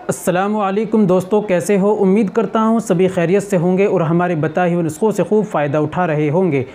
अस्सलामुअलैकुम दोस्तों, कैसे हो? उम्मीद करता हूँ सभी खैरियत से होंगे और हमारे बताए हुए नुस्खों से खूब फ़ायदा उठा रहे होंगे।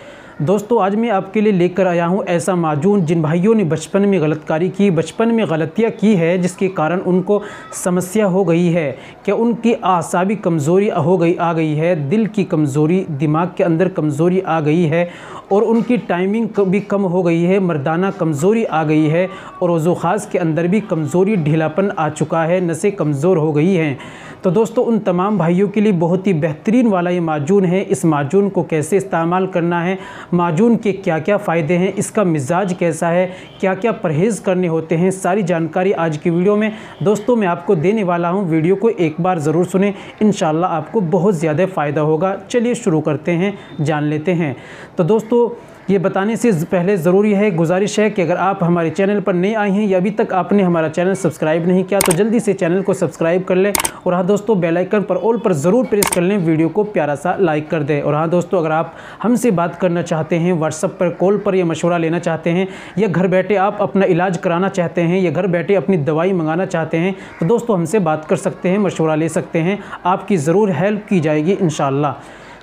दोस्तों, आज मैं आपके लिए लेकर आया हूँ ऐसा माजून जिन भाइयों ने बचपन में गलतकारी की, बचपन में गलतियाँ की है जिसके कारण उनको समस्या हो गई है, क्या उनकी आसाबी कमज़ोरी आ गई है, दिल की कमज़ोरी, दिमाग के अंदर कमज़ोरी आ गई है और उनकी टाइमिंग भी कम हो गई है, मर्दाना कमज़ोरी आ गई है और वज़ू ख़ास के अंदर भी कमज़ोरी, ढीलापन आ चुका है, नसें कमज़ोर हो गई हैं। तो दोस्तों, उन तमाम भाइयों के लिए बहुत ही बेहतरीन वाला ये माजून है। इस माजून को कैसे इस्तेमाल करना है, माजून के क्या क्या फ़ायदे हैं, इसका मिजाज कैसा है, क्या क्या परहेज़ करने होते हैं, सारी जानकारी आज की वीडियो में दोस्तों मैं आपको देने वाला हूं। वीडियो को एक बार ज़रूर सुनें, इंशाल्लाह आपको बहुत ज़्यादा फ़ायदा होगा। चलिए शुरू करते हैं, जान लेते हैं। तो दोस्तों, ये बताने से पहले ज़रूरी है, गुजारिश है कि अगर आप हमारे चैनल पर नए आए हैं या अभी तक आपने हमारा चैनल सब्सक्राइब नहीं किया तो जल्दी से चैनल को सब्सक्राइब कर लें और हाँ दोस्तों, बेल आइकन पर ऑल पर ज़रूर प्रेस कर लें, वीडियो को प्यारा सा लाइक कर दें। और हाँ दोस्तों, अगर आप हमसे बात करना चाहते हैं, व्हाट्सएप पर, कॉल पर या मशवरा लेना चाहते हैं या घर बैठे आप अपना इलाज कराना चाहते हैं या घर बैठे अपनी दवाई मंगाना चाहते हैं तो दोस्तों हमसे बात कर सकते हैं, मशवरा ले सकते हैं, आपकी ज़रूर हेल्प की जाएगी इंशाअल्लाह।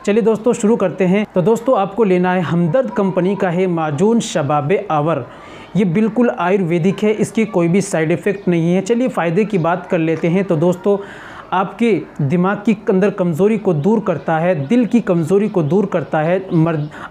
चलिए दोस्तों शुरू करते हैं। तो दोस्तों, आपको लेना है हमदर्द कंपनी का है माजून शबाबे आवर। ये बिल्कुल आयुर्वेदिक है, इसकी कोई भी साइड इफ़ेक्ट नहीं है। चलिए फ़ायदे की बात कर लेते हैं। तो दोस्तों, आपके दिमाग की अंदर कमज़ोरी को दूर करता है, दिल की कमज़ोरी को दूर करता है,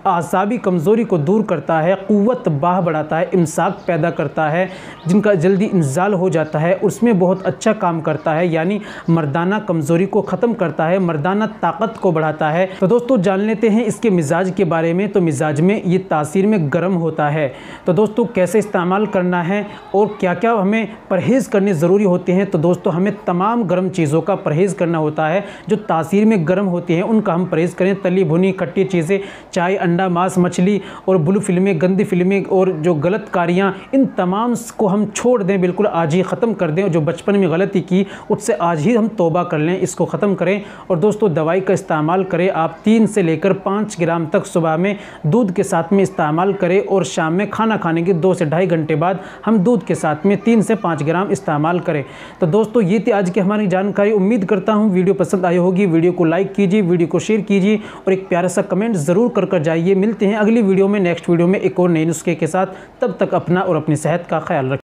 आसाबी कमज़ोरी को दूर करता है, क़ुव्वत बाह बढ़ाता है, इमसाक पैदा करता है, जिनका जल्दी इंजाल हो जाता है उसमें बहुत अच्छा काम करता है, यानी मर्दाना कमज़ोरी को ख़त्म करता है, मर्दाना ताकत को बढ़ाता है। तो दोस्तों जान लेते हैं इसके मिजाज के बारे में। तो मिजाज में ये तासीर में गर्म होता है। तो दोस्तों कैसे इस्तेमाल करना है और क्या क्या हमें परहेज़ करने ज़रूरी होते हैं। तो दोस्तों हमें तमाम गर्म चीज़ों का परहेज़ करना होता है। जो तासीर में गर्म होती हैं उनका हम परहेज़ करें। तली भुनी खट्टी चीज़ें, चाय, अंडा, मांस, मछली और ब्लू फिल्में, गंदी फिल्में और जो गलत कारियाँ, इन तमाम को हम छोड़ दें, बिल्कुल आज ही ख़त्म कर दें। जो बचपन में गलती की उससे आज ही हम तौबा कर लें, इसको ख़त्म करें। और दोस्तों दवाई का इस्तेमाल करें आप 3 से लेकर 5 ग्राम तक सुबह में दूध के साथ में इस्तेमाल करें और शाम में खाना खाने के 2 से ढाई घंटे बाद हम दूध के साथ में 3 से 5 ग्राम इस्तेमाल करें। तो दोस्तों ये थी आज की हमारी जानकारी। उम्मीद करता हूँ वीडियो पसंद आई होगी। वीडियो को लाइक कीजिए, वीडियो को शेयर कीजिए और एक प्यारा सा कमेंट ज़रूर कर जाइए। मिलते हैं अगली वीडियो में, नेक्स्ट वीडियो में एक और नए नुस्खे के साथ। तब तक अपना और अपनी सेहत का ख्याल रखें।